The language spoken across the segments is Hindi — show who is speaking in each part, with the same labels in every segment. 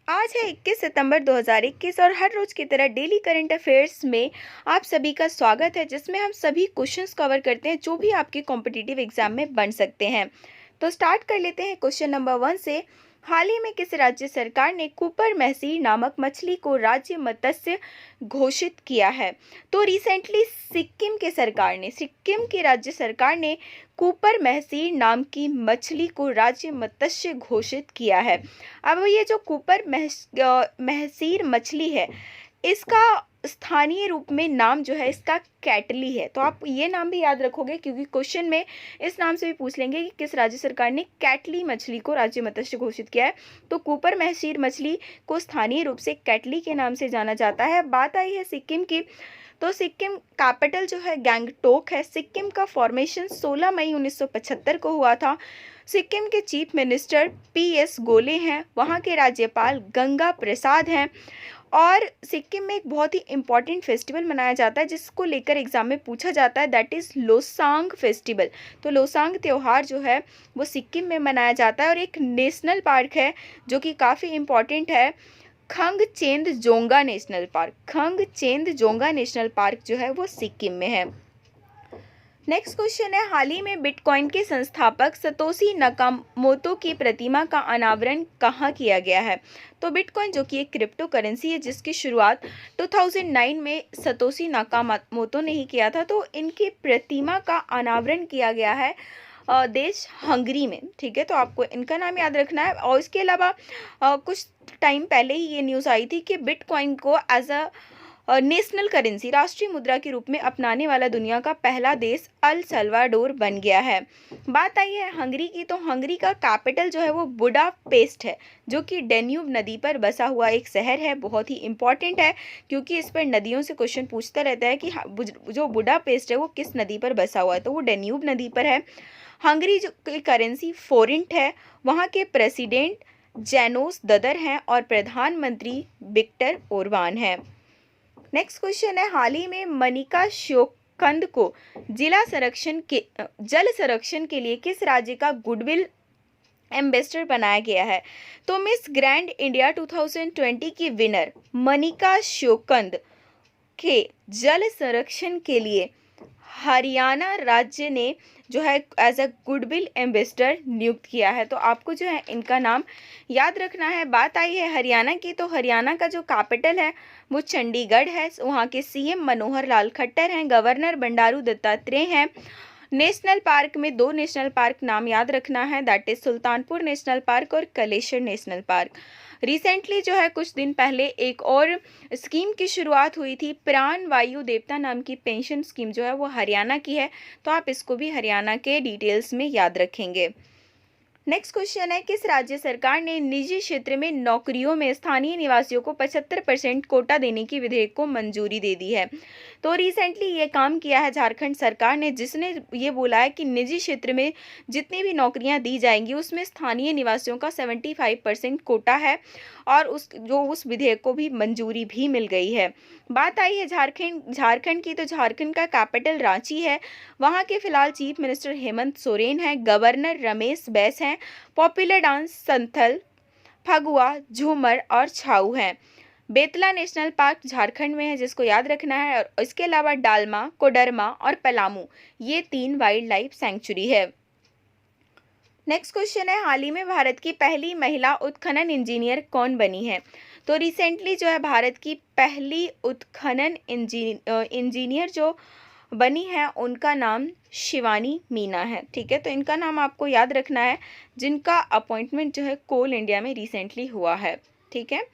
Speaker 1: आज है 21 सितंबर 2021 और हर रोज की तरह डेली करंट अफेयर्स में आप सभी का स्वागत है, जिसमें हम सभी क्वेश्चंस कवर करते हैं जो भी आपके कॉम्पिटिटिव एग्जाम में बन सकते हैं। तो स्टार्ट कर लेते हैं क्वेश्चन नंबर 1 से। हाल ही में किस राज्य सरकार ने कुपर महसीर नामक मछली को राज्य मत्स्य घोषित किया है? तो रिसेंटली सिक्किम की राज्य सरकार ने कुपर महसीर नाम की मछली को राज्य मत्स्य घोषित किया है। अब ये जो महसीर मछली है, इसका स्थानीय रूप में नाम जो है इसका कैटली है। तो आप ये नाम भी याद रखोगे क्योंकि क्वेश्चन में इस नाम से भी पूछ लेंगे कि किस राज्य सरकार ने कैटली मछली को राज्य मत्स्य घोषित किया है। तो कुपर महसीर मछली को स्थानीय रूप से कैटली के नाम से जाना जाता है। बात आई है सिक्किम की, तो सिक्किम कैपिटल जो है गैंगटोक है। सिक्किम का फॉर्मेशन 16 मई 1975 को हुआ था। सिक्किम के चीफ मिनिस्टर PS गोले हैं, वहाँ के राज्यपाल गंगा प्रसाद हैं। और सिक्किम में एक बहुत ही इम्पॉर्टेंट फेस्टिवल मनाया जाता है जिसको लेकर एग्जाम में पूछा जाता है, दैट इज़ लोसांग फेस्टिवल। तो लोसांग त्यौहार जो है वो सिक्किम में मनाया जाता है। और एक नेशनल पार्क है जो कि काफ़ी इम्पॉर्टेंट है, खंगचेंदजोंगा नेशनल पार्क जो है वो सिक्किम में है। नेक्स्ट क्वेश्चन है, हाल ही में बिटकॉइन के संस्थापक सतोशी नकामोतो की प्रतिमा का अनावरण कहाँ किया गया है? तो बिटकॉइन जो कि एक क्रिप्टो करेंसी है जिसकी शुरुआत 2009 में सतोशी नकामोतो ने ही किया था। तो इनकी प्रतिमा का अनावरण किया गया है देश हंगरी में। ठीक है, तो आपको इनका नाम याद रखना है। और इसके अलावा कुछ टाइम पहले ही ये न्यूज़ आई थी कि बिटकॉइन को एज अ नेशनल करेंसी, राष्ट्रीय मुद्रा के रूप में अपनाने वाला दुनिया का पहला देश अल सल्वाडोर बन गया है। बात आई है हंगरी की, तो हंगरी का कैपिटल जो है वो बुडापेस्ट है, जो कि डेन्यूब नदी पर बसा हुआ एक शहर है। बहुत ही इंपॉर्टेंट है क्योंकि इस पर नदियों से क्वेश्चन पूछता रहता है कि जो बुडापेस्ट है वो किस नदी पर बसा हुआ है, तो वो डेन्यूब नदी पर है। हंगरी जो की करेंसी फोरिंट है। वहाँ के प्रेसिडेंट जैनोस ददर हैं और प्रधानमंत्री विक्टर ओरबान है। नेक्स्ट क्वेश्चन है, हाल ही में मनिका श्योकंद को जल संरक्षण के लिए किस राज्य का गुडविल एम्बेसडर बनाया गया है? तो मिस ग्रैंड इंडिया 2020 की विनर मनिका श्योकंद के जल संरक्षण के लिए हरियाणा राज्य ने जो है एज अ गुडविल एम्बेसडर नियुक्त किया है। तो आपको जो है इनका नाम याद रखना है। बात आई है हरियाणा की, तो हरियाणा का जो कैपिटल है वो चंडीगढ़ है। वहाँ के CM मनोहर लाल खट्टर हैं, गवर्नर बंडारू दत्तात्रेय हैं। नेशनल पार्क में 2 नेशनल पार्क नाम याद रखना है, that is Sultanpur national park और कलेश्वर नेशनल पार्क। रिसेंटली जो है कुछ दिन पहले एक और स्कीम की शुरुआत हुई थी, प्राण वायु देवता नाम की पेंशन स्कीम जो है वो हरियाणा की है। तो आप इसको भी हरियाणा के डिटेल्स में याद रखेंगे। नेक्स्ट क्वेश्चन है, किस राज्य सरकार ने निजी क्षेत्र में नौकरियों में स्थानीय निवासियों को 75% कोटा देने की विधेयक को मंजूरी दे दी है? तो रिसेंटली ये काम किया है झारखंड सरकार ने, जिसने ये बोला है कि निजी क्षेत्र में जितनी भी नौकरियां दी जाएंगी उसमें स्थानीय निवासियों का 75% कोटा है। और उस विधेयक को भी मंजूरी भी मिल गई है। बात आई है झारखंड की, तो झारखंड का कैपिटल रांची है। वहाँ के फिलहाल चीफ मिनिस्टर हेमंत सोरेन हैं, गवर्नर रमेश बैस हैं। पॉपुलर डांस संथल, फगुआ, झूमर और छाऊ हैं। बेतला नेशनल पार्क झारखंड में है जिसको याद रखना है। और इसके अलावा डालमा, कोडरमा और पलामू ये 3 वाइल्ड लाइफ सेंचुरी है। नेक्स्ट क्वेश्चन है, हाल ही में भारत की पहली महिला उत्खनन इंजीनियर कौन बनी है? तो रिसेंटली जो है भारत की पहली उत्खनन इंजीनियर जो बनी है उनका नाम शिवानी मीना है। ठीक है, तो इनका नाम आपको याद रखना है, जिनका अपॉइंटमेंट जो है कोल इंडिया में रिसेंटली हुआ है। ठीक है,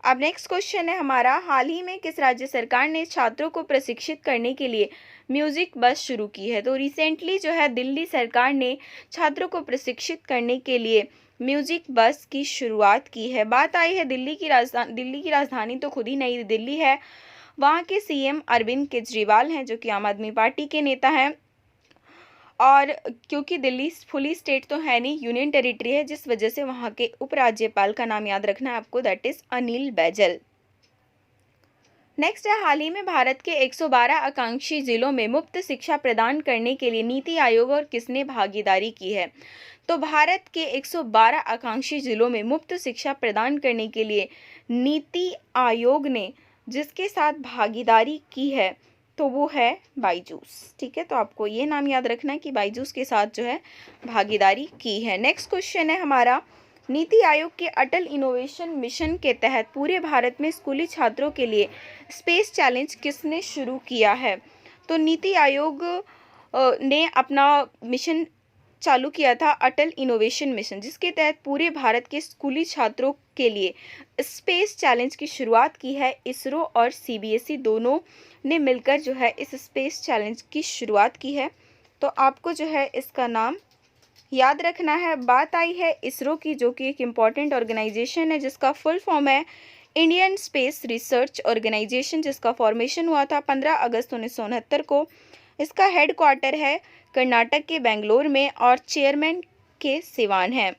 Speaker 1: अब नेक्स्ट क्वेश्चन है हमारा, हाल ही में किस राज्य सरकार ने छात्रों को प्रशिक्षित करने के लिए म्यूजिक बस शुरू की है? तो रिसेंटली जो है दिल्ली सरकार ने छात्रों को प्रशिक्षित करने के लिए म्यूजिक बस की शुरुआत की है। बात आई है दिल्ली की राजधानी तो खुद ही नई दिल्ली है। वहाँ के CM अरविंद केजरीवाल हैं जो कि आम आदमी पार्टी के नेता हैं। और क्योंकि दिल्ली फुली स्टेट तो है नहीं, यूनियन टेरिटरी है, जिस वजह से वहाँ के उपराज्यपाल का नाम याद रखना है आपको, that is Anil Baijal. Next है, हाल ही में भारत के 112 आकांक्षी जिलों में मुफ्त शिक्षा प्रदान करने के लिए नीति आयोग और किसने भागीदारी की है? तो भारत के 112 आकांक्षी जिलों में मुफ्त शिक्षा प्रदान करने के लिए नीति आयोग ने जिसके साथ भागीदारी की है तो वो है बायजूस। ठीक है, तो आपको ये नाम याद रखना है कि बायजूस के साथ जो है भागीदारी की है। नेक्स्ट क्वेश्चन है हमारा, नीति आयोग के अटल इनोवेशन मिशन के तहत पूरे भारत में स्कूली छात्रों के लिए स्पेस चैलेंज किसने शुरू किया है? तो नीति आयोग ने अपना मिशन चालू किया था, अटल इनोवेशन मिशन, जिसके तहत पूरे भारत के स्कूली छात्रों के लिए स्पेस चैलेंज की शुरुआत की है। इसरो और सीबीएसई दोनों ने मिलकर जो है इस स्पेस चैलेंज की शुरुआत की है। तो आपको जो है इसका नाम याद रखना है। बात आई है इसरो की, जो कि एक इम्पॉर्टेंट ऑर्गेनाइजेशन है जिसका फुल फॉर्म है इंडियन स्पेस रिसर्च ऑर्गेनाइजेशन, जिसका फॉर्मेशन हुआ था 15 अगस्त 1969 को। इसका हेड क्वार्टर है कर्नाटक के बेंगलोर में और चेयरमैन के सिवान है।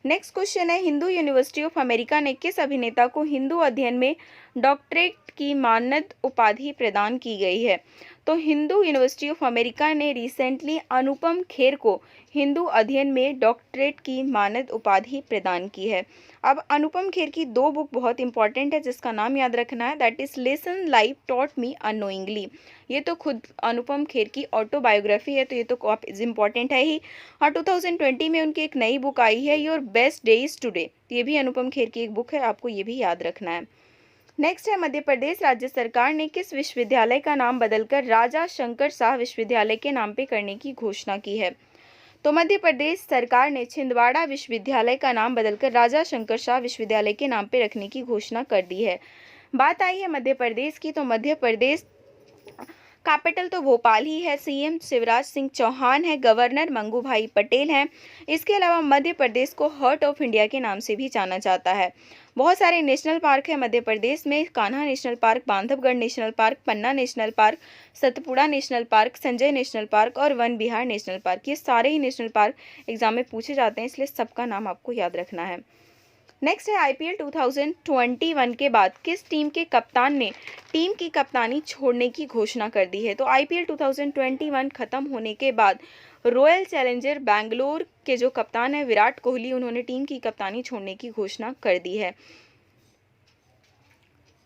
Speaker 1: नेक्स्ट क्वेश्चन है, हिंदू यूनिवर्सिटी ऑफ अमेरिका ने किस अभिनेता को हिंदू अध्ययन में डॉक्टरेट की मानद उपाधि प्रदान की गई है? तो हिंदू यूनिवर्सिटी ऑफ अमेरिका ने रिसेंटली अनुपम खेर को हिंदू अध्ययन में डॉक्टरेट की मानद उपाधि प्रदान की है। अब अनुपम खेर की 2 बुक बहुत इंपॉर्टेंट है जिसका नाम याद रखना है, that is lesson life taught me annoyingly. ये तो खुद अनुपम खेर की ऑटोबायोग्राफी है, तो ये तो इम्पॉर्टेंट है ही। और 2020 में उनकी एक नई बुक आई है, योर बेस्ट डेज टुडे, ये भी अनुपम खेर की एक बुक है, आपको ये भी याद रखना है। नेक्स्ट है, मध्य प्रदेश राज्य सरकार ने किस विश्वविद्यालय का नाम बदलकर राजा शंकर शाह विश्वविद्यालय के नाम पे करने की घोषणा की है? तो मध्य प्रदेश सरकार ने छिंदवाड़ा विश्वविद्यालय का नाम बदलकर राजा शंकर शाह विश्वविद्यालय के नाम पे रखने की घोषणा कर दी है। बात आई है मध्य प्रदेश की, तो मध्य प्रदेश कैपिटल तो भोपाल ही है, सीएम शिवराज सिंह चौहान है, गवर्नर मंगू भाई पटेल हैं। इसके अलावा मध्य प्रदेश को हार्ट ऑफ इंडिया के नाम से भी जाना जाता है। बहुत सारे नेशनल पार्क है मध्य प्रदेश में, Kanha national park, Bandhavgarh national park, Panna national park, Satpura national park, Sanjay national park और वन विहार नेशनल पार्क। ये सारे ही नेशनल पार्क एग्जाम में पूछे जाते हैं, इसलिए सबका नाम आपको याद रखना है। नेक्स्ट है, आईपीएल 2021 के बाद किस टीम के कप्तान ने टीम की कप्तानी छोड़ने की घोषणा कर दी है? तो आईपीएल 2021 खत्म होने के बाद रॉयल चैलेंजर बैंगलोर के जो कप्तान है विराट कोहली, उन्होंने टीम की कप्तानी छोड़ने की घोषणा कर दी है।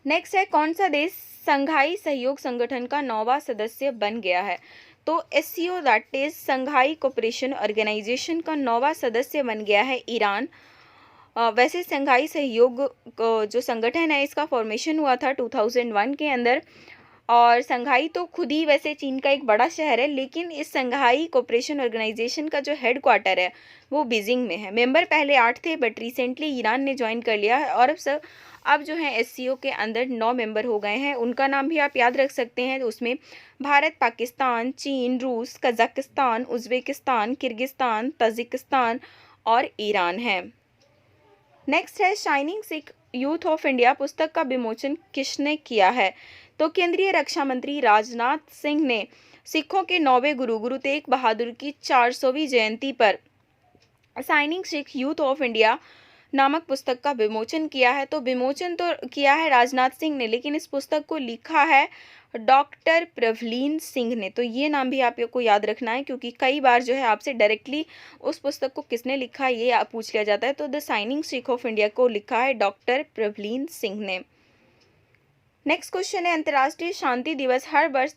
Speaker 1: नेक्स्ट है, कौन सा देश संघाई सहयोग संगठन का 9वां सदस्य बन गया है? तो SCO that is Shanghai cooperation organisation का 9वां सदस्य बन गया है ईरान। वैसे संघाई सहयोग जो संगठन है इसका फॉर्मेशन हुआ था 2001 के अंदर, और संघाई तो खुद ही वैसे चीन का एक बड़ा शहर है, लेकिन इस संघाई कोऑपरेशन ऑर्गेनाइजेशन का जो हेड क्वार्टर है वो बीजिंग में है। मेंबर पहले 8 थे, बट रिसेंटली ईरान ने ज्वाइन कर लिया है और अब जो है एससीओ के अंदर 9 मेंबर हो गए हैं। उनका नाम भी आप याद रख सकते हैं, उसमें भारत, पाकिस्तान, चीन, रूस, कजाकिस्तान, उज्बेकिस्तान, किर्गिस्तान, तजिकिस्तान और ईरान है। नेक्स्ट है, shining Sikh youth of India पुस्तक का विमोचन किसने किया है? तो केंद्रीय रक्षा मंत्री राजनाथ सिंह ने सिखों के 9वें गुरु तेग बहादुर की 400वीं जयंती पर shining Sikh youth of India नामक पुस्तक का विमोचन किया है। तो विमोचन तो किया है राजनाथ सिंह ने, लेकिन इस पुस्तक को लिखा है डॉक्टर प्रवलीन सिंह ने। तो ये नाम भी आपको याद रखना है, क्योंकि कई बार जो है आपसे डायरेक्टली उस पुस्तक को किसने लिखा है ये पूछ लिया जाता है। तो the shining Sikh of India को लिखा है डॉक्टर प्रवलीन सिंह ने। नेक्स्ट क्वेश्चन है, अंतर्राष्ट्रीय शांति दिवस हर वर्ष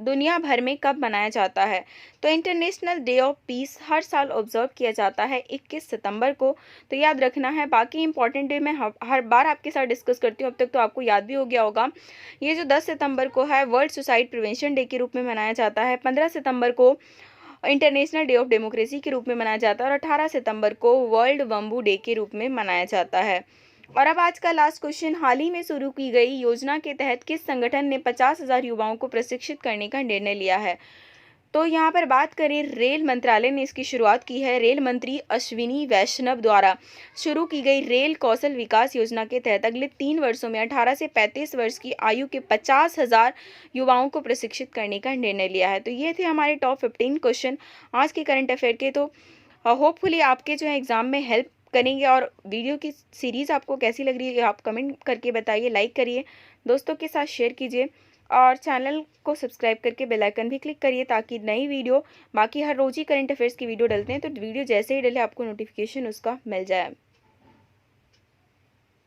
Speaker 1: दुनिया भर में कब मनाया जाता है? तो इंटरनेशनल डे ऑफ पीस हर साल ऑब्जर्व किया जाता है 21 सितंबर को। तो याद रखना है। बाकी इंपॉर्टेंट डे मैं हर बार आपके साथ डिस्कस करती हूँ, अब तक तो आपको याद भी हो गया होगा। ये जो 10 सितंबर को है वर्ल्ड सुसाइड प्रिवेंशन डे के रूप में मनाया जाता है, 15 सितंबर को इंटरनेशनल डे ऑफ डेमोक्रेसी के रूप में मनाया जाता है और 18 सितंबर को वर्ल्ड बम्बू डे के रूप में मनाया जाता है। और अब आज का लास्ट क्वेश्चन, हाल ही में शुरू की गई योजना के तहत किस संगठन ने 50,000 युवाओं को प्रशिक्षित करने का निर्णय लिया है? तो यहाँ पर बात करें, रेल मंत्रालय ने इसकी शुरुआत की है। रेल मंत्री अश्विनी वैष्णव द्वारा शुरू की गई रेल कौशल विकास योजना के तहत अगले 3 वर्षों में 18 से 35 वर्ष की आयु के 50,000 युवाओं को प्रशिक्षित करने का निर्णय लिया है। तो ये थे हमारे टॉप 15 क्वेश्चन आज के करंट अफेयर के। तो होपफुली आपके जो है एग्जाम में हेल्प करेंगे। और वीडियो की सीरीज़ आपको कैसी लग रही है आप कमेंट करके बताइए, लाइक करिए, दोस्तों के साथ शेयर कीजिए और चैनल को सब्सक्राइब करके बेल आइकन भी क्लिक करिए ताकि नई वीडियो, बाकी हर रोज़ ही करंट अफेयर्स की वीडियो डलते हैं तो वीडियो जैसे ही डले आपको नोटिफिकेशन उसका मिल जाए।